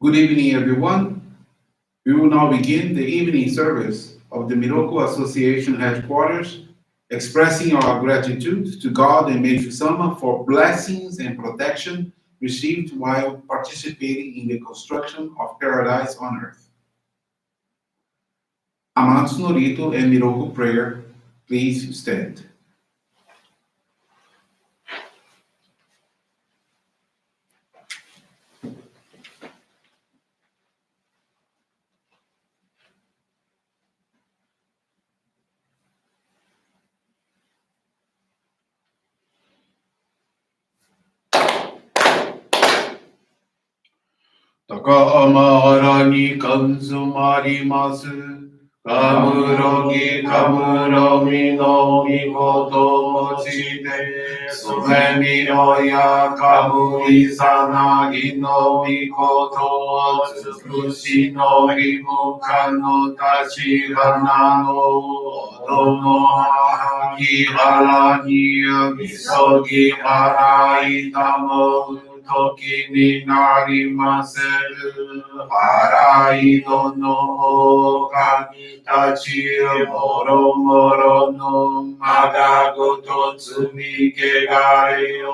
Good evening, everyone. We will now begin the evening service of the Miroku Association headquarters, expressing our gratitude to God and Meishu-sama for blessings and protection received while participating in the construction of paradise on earth. Amatsu-Norito and Miroku prayer, please stand. 高天原に関ずまります。かむろぎかむろみのみこともちて、すめみのやかむいさなぎのみことつくしのぎむかのたちはなのおどのはぎはらにやみそぎはらいたもう時になりませる。払いのの神たちもろもろのまだごと積みけがれよ。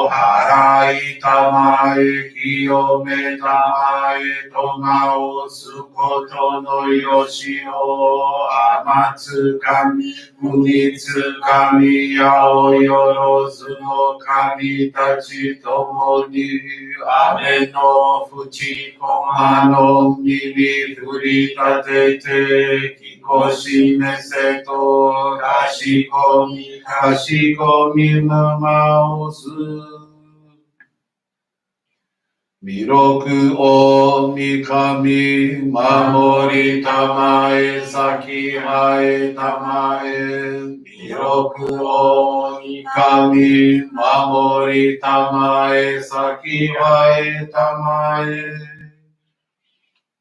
払いたまえ清めたまえと直すことのよしを。天つかみ、国つかみ、やおよろずの神たちともに、雨の淵駒の耳振り立てて、きこしめせと、かしこみむまおす。弥勒を御神守りたまえ先あえたまえ弥勒を御神守りたまえ先あえたまえ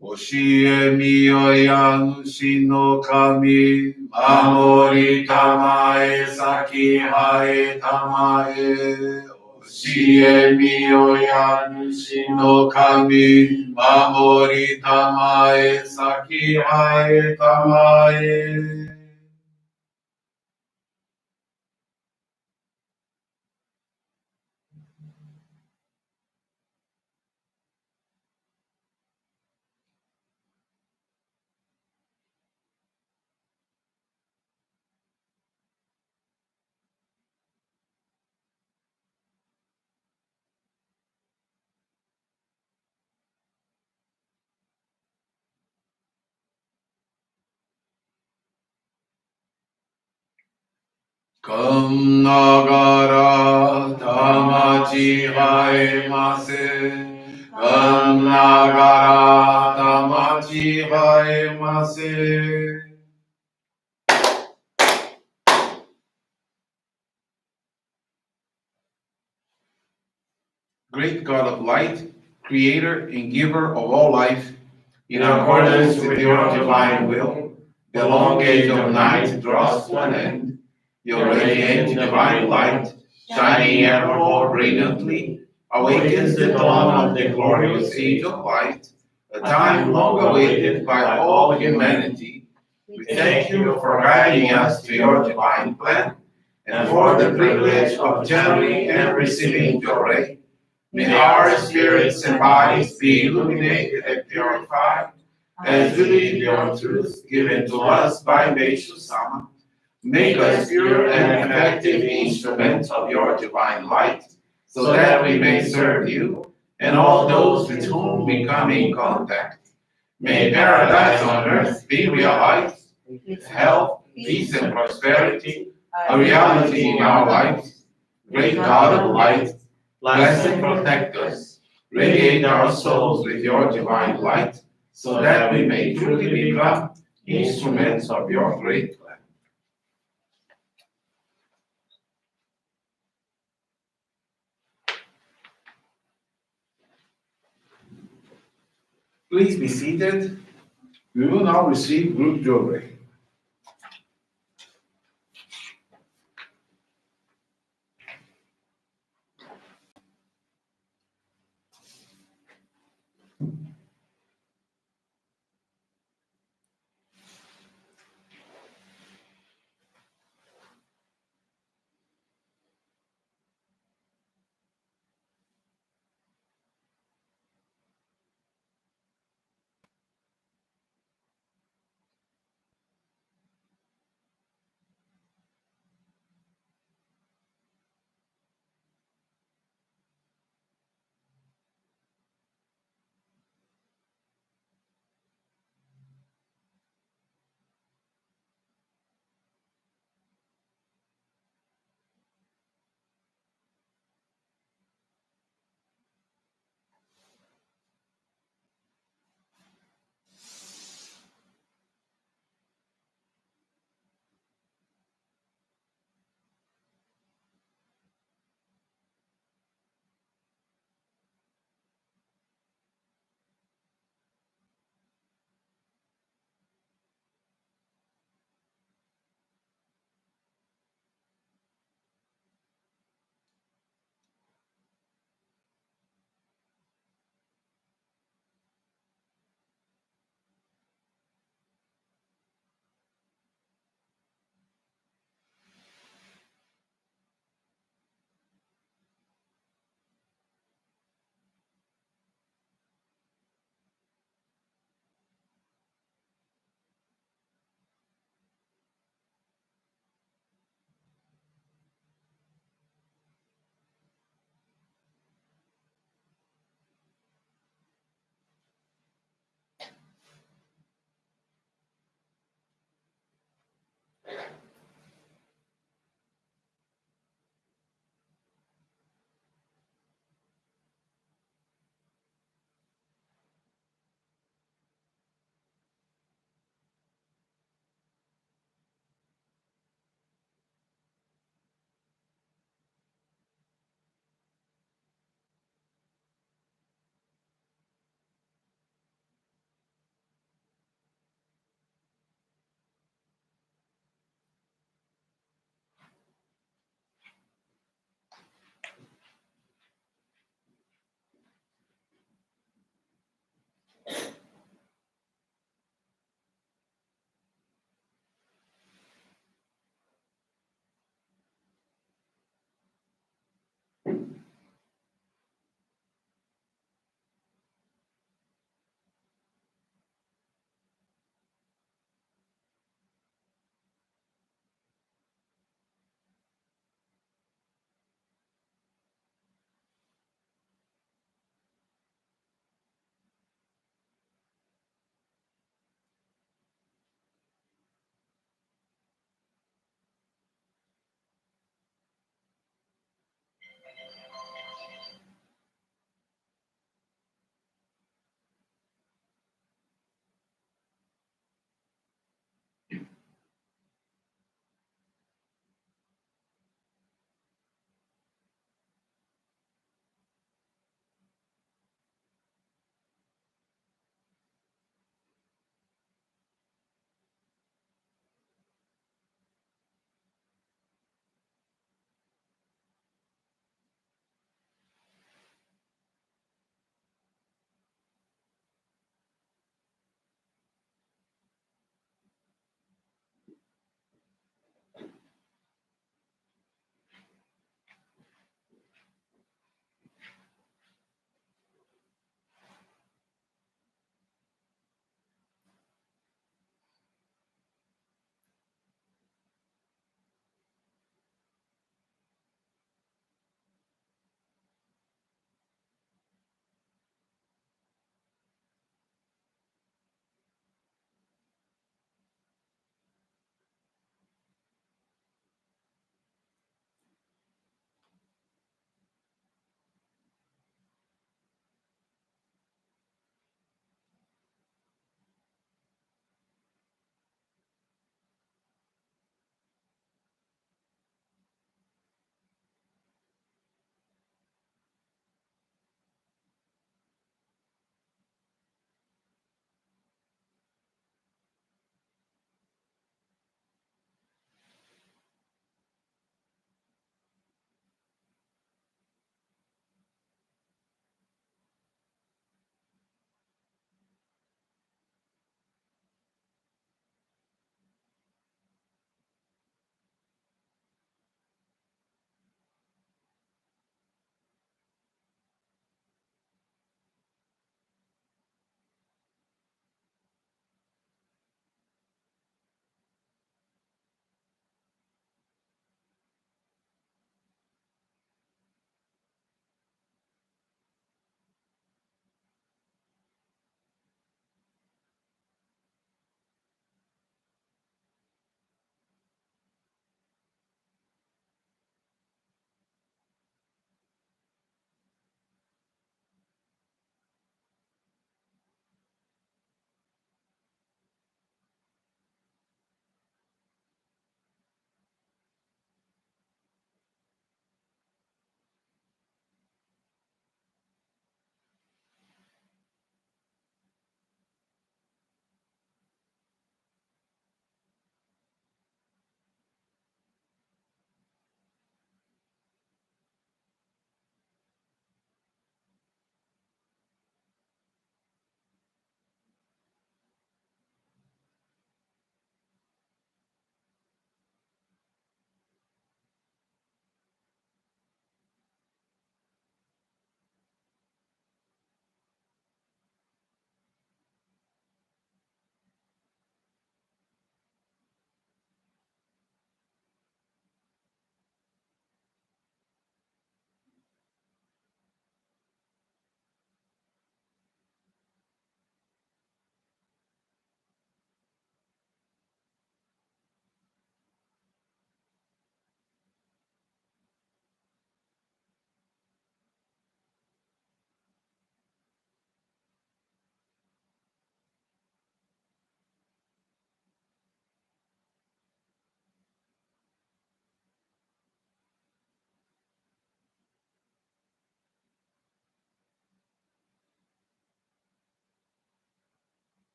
教えみよや主の神守りたまえ先あえたまえ教えみよや主の神守りたまえ先あえたまえかんながらたまちはえませかんながらたまちはえませGreat God of light, creator and giver of all life, in accordance with your divine will, the long age of night draws to an end. Your radiant divine light, shining ever more brilliantly, awakens the dawn of the glorious age of light, a time long awaited by all humanity. We thank you for guiding us to your divine plan and for the privilege of channeling and receiving Johrei. May our spirits and bodies be illuminated and purified as we live your truth given to us by Meishu-sama. Make us pure and effective instruments of your divine light, so that we may serve you and all those with whom we come in contact. May paradise on earth be realized, with health, peace, and prosperity, a reality in our lives. Great God of light, bless and protect us. Radiate our souls with your divine light, so that we may truly become instruments of your great plan. Please be seated. We will now receive group Johrei.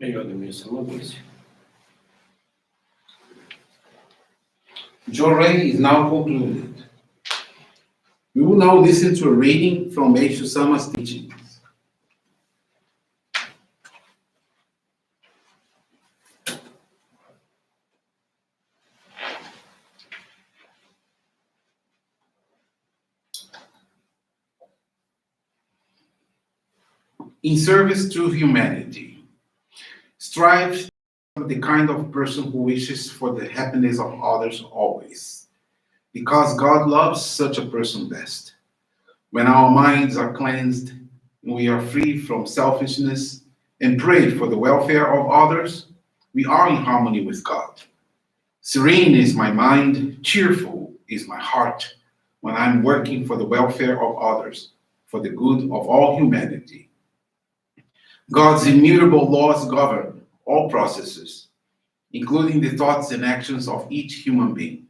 Obrigado, Meishu-sama. Johrei is now concluded. We will now listen to a reading from Meishu-sama's teachings. In service to humanity, strive to be the kind of person who wishes for the happiness of others always, because God loves such a person best. When our minds are cleansed and we are free from selfishness and pray for the welfare of others, we are in harmony with God. Serene is my mind, cheerful is my heart when I'm working for the welfare of others, for the good of all humanity. God's immutable laws govern all processes, including the thoughts and actions of each human being.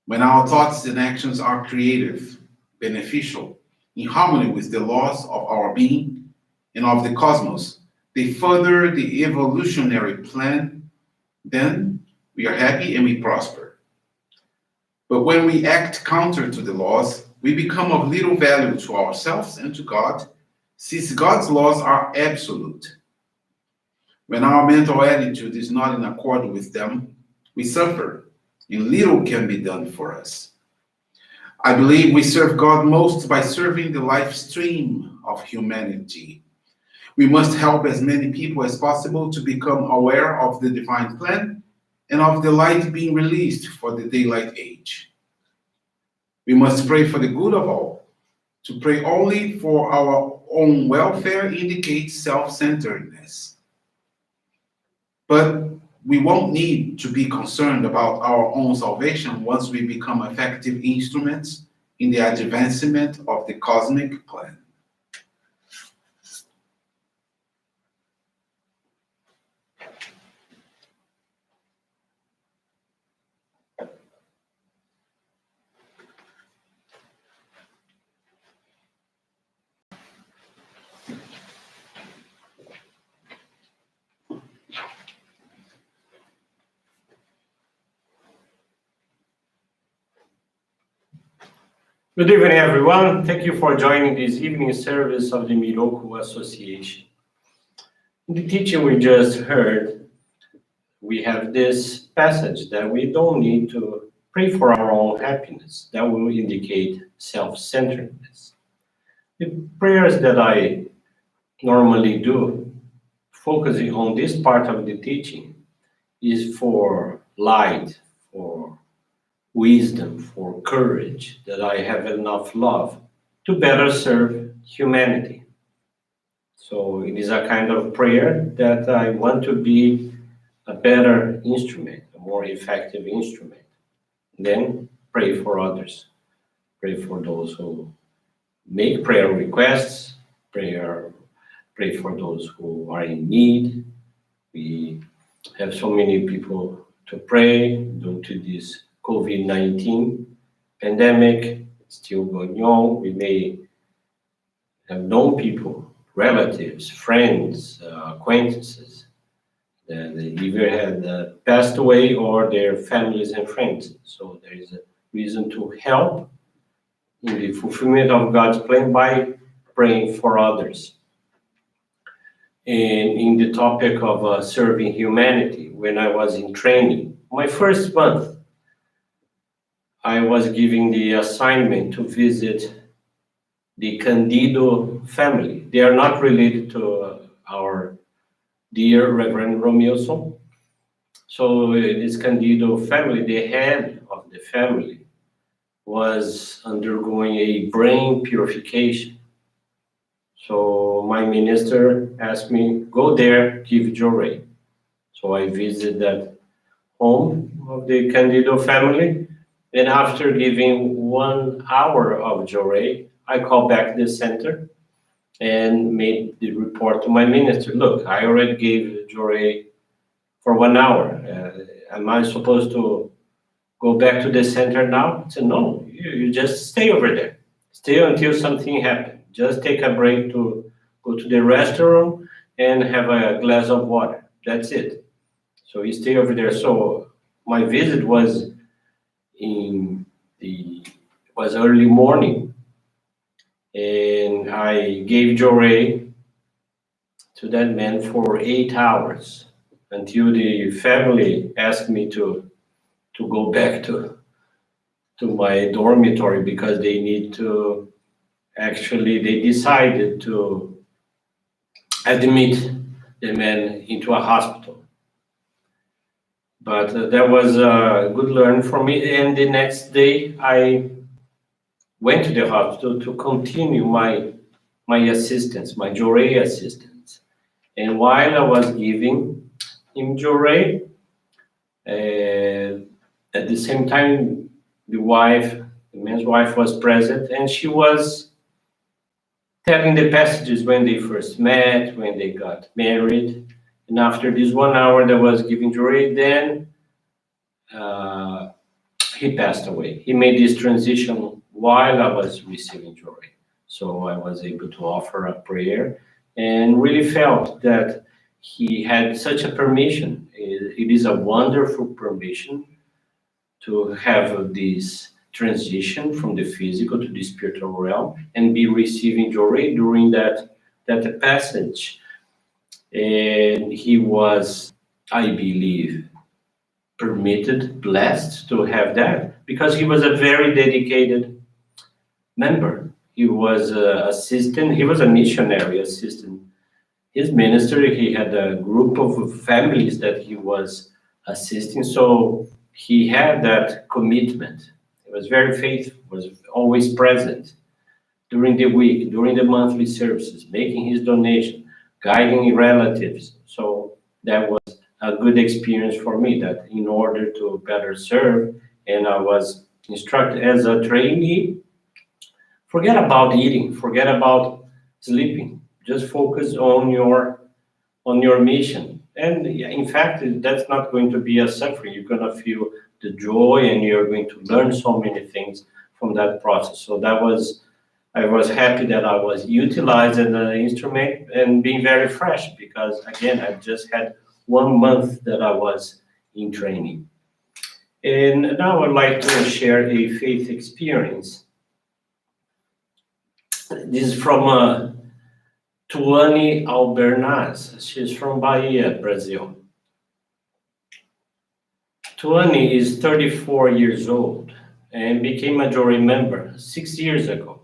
When our thoughts and actions are creative, beneficial, in harmony with the laws of our being and of the cosmos, they further the evolutionary plan, then we are happy and we prosper. But when we act counter to the laws, we become of little value to ourselves and to God, since God's laws are absolute. When our mental attitude is not in accord with them, we suffer, and little can be done for us. I believe we serve God most by serving the life stream of humanity. We must help as many people as possible to become aware of the divine plan and of the light being released for the daylight age. We must pray for the good of all. To pray only for our own welfare indicates self-centeredness. But we won't need to be concerned about our own salvation once we become effective instruments in the advancement of the cosmic plan. Good evening, everyone. Thank you for joining this evening service of the Miroku Association. In the teaching we just heard, we have this passage that we don't need to pray for our own happiness. That will indicate self-centeredness. The prayers that I normally do, focusing on this part of the teaching, is for light, for wisdom, for courage, that I have enough love to better serve humanity. So it is a kind of prayer that I want to be a better instrument, a more effective instrument. Then pray for others. Pray for those who make prayer requests, pray for those who are in need. We have so many people to pray due to this COVID-19 pandemic still going on. We may have known people, relatives, friends, acquaintances that they either had passed away or their families and friends. So there is a reason to help in the fulfillment of God's plan by praying for others. And in the topic of serving humanity, when I was in training, my first month, I was given the assignment to visit the Candido family. They are not related to our dear Reverend Romilson. So this Candido family, the head of the family, was undergoing a brain purification. So my minister asked me, go there, give Johrei. So I visited that home of the Candido family. And after giving 1 hour of Johrei, I called back the center and made the report to my minister. Look, I already gave Johrei for 1 hour. Am I supposed to go back to the center now? I said, no, you just stay over there. Stay until something happens. Just take a break to go to the restroom and have a glass of water. That's it. So he stayed over there. So my visit was in the was early morning, and I gave Johrei to that man for 8 hours until the family asked me to go back to my dormitory because they need to actually they decided to admit the man into a hospital. But that was a good learn for me. And the next day, I went to the hospital to continue my assistance, my Johrei assistance. And while I was giving him Johrei, at the same time, the man's wife was present, and she was telling the passages when they first met, when they got married. And after this 1 hour that was giving Johrei, then he passed away. He made this transition while I was receiving Johrei. So I was able to offer a prayer and really felt that he had such a permission. It is a wonderful permission to have this transition from the physical to the spiritual realm and be receiving Johrei during that passage. And he was, I believe, permitted, blessed to have that because he was a very dedicated member. He was an assistant, he was a missionary assistant. His ministry, he had a group of families that he was assisting, so he had that commitment. He was very faithful, was always present during the week, during the monthly services, making his donation, guiding relatives. So that was a good experience for me that in order to better serve, and I was instructed as a trainee, forget about eating, forget about sleeping, just focus on your mission. And in fact, that's not going to be a suffering. You're going to feel the joy and you're going to learn so many things from that process. So I was happy that I was utilized as an instrument and being very fresh because again, I just had 1 month that I was in training. And now I'd like to share a faith experience. This is from Tuane Albernaz. She's from Bahia, Brazil. Tuane is 34 years old and became a Johrei member 6 years ago.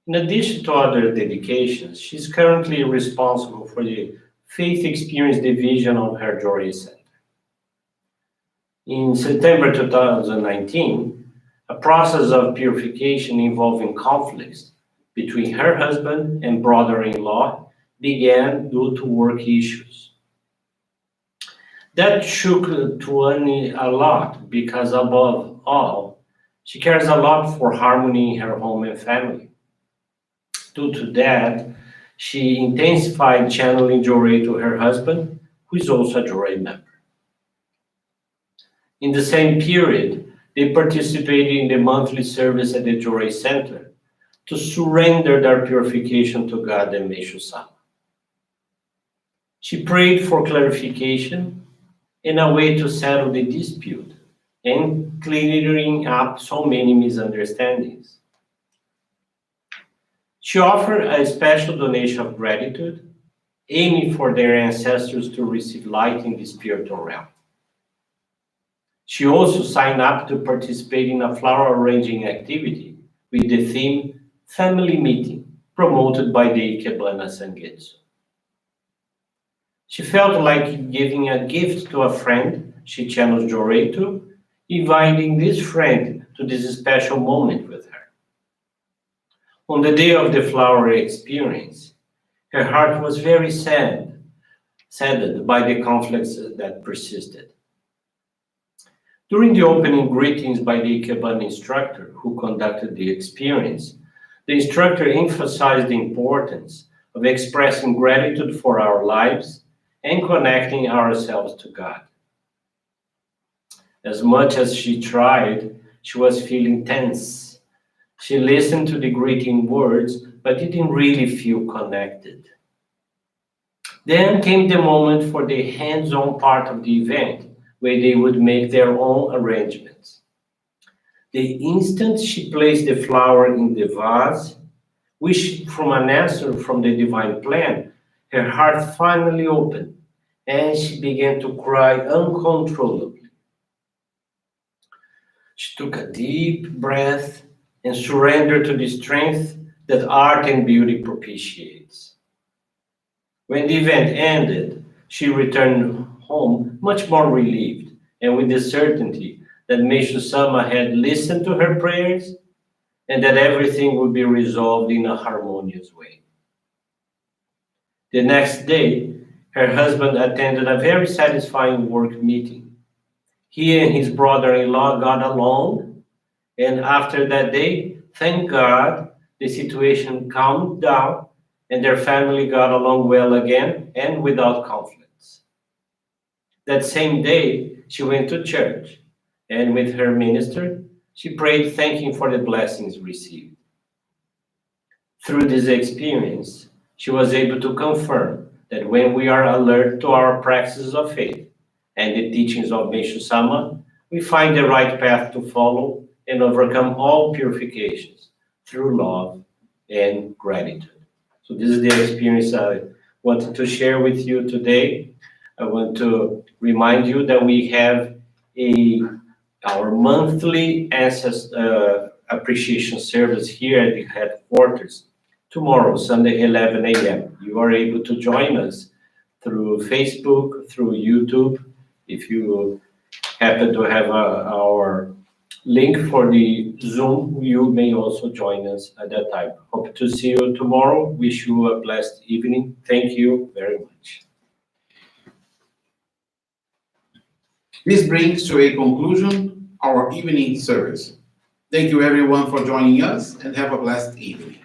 In addition to other dedications, she's currently responsible for the Faith Experience Division of her Johrei Center. In September 2019, a process of purification involving conflicts between her husband and brother-in-law began due to work issues. That shook Tuane a lot because above all, she cares a lot for harmony in her home and family. Due to that, she intensified channeling Johrei to her husband, who is also a Johrei member. In the same period, they participated in the monthly service at the Johrei Center to surrender their purification to God and Meishu-sama. She prayed for clarification and a way to settle the dispute and clearing up so many misunderstandings. She offered a special donation of gratitude, aiming for their ancestors to receive light in the spiritual realm. She also signed up to participate in a flower arranging activity with the theme Family Meeting, promoted by the Ikebana Sangetsu. She felt like giving a gift to a friend she channeled Johrei to, inviting this friend to this special moment with her. On the day of the flower experience, her heart was very saddened by the conflicts that persisted. During the opening greetings by the Ikebana instructor who conducted the experience, the instructor emphasized the importance of expressing gratitude for our lives and connecting ourselves to God. As much as she tried, she was feeling tense. She listened to the greeting words, but didn't really feel connected. Then came the moment for the hands-on part of the event, where they would make their own arrangements. The instant she placed the flower in the vase, wishing from an answer from the divine plan, her heart finally opened, and she began to cry uncontrollably. She took a deep breath and surrendered to the strength that art and beauty propitiates. When the event ended, she returned home much more relieved and with the certainty that Meishu-sama had listened to her prayers and that everything would be resolved in a harmonious way. The next day, her husband attended a very satisfying work meeting. He and his brother-in-law got along, and after that day, thank God, the situation calmed down and their family got along well again and without conflicts. That same day, she went to church, and with her minister, she prayed thanking for the blessings received. Through this experience, she was able to confirm that when we are alert to our practices of faith and the teachings of Meishu-sama, we find the right path to follow and overcome all purifications through love and gratitude. So this is the experience I wanted to share with you today. I want to remind you that we have our monthly appreciation service here at the headquarters tomorrow, Sunday, 11 a.m. You are able to join us through Facebook, through YouTube. If you happen to have our link for the Zoom, you may also join us at that time. Hope to see you tomorrow. Wish you a blessed evening. Thank you very much. This brings to a conclusion our evening service. Thank you everyone for joining us and have a blessed evening.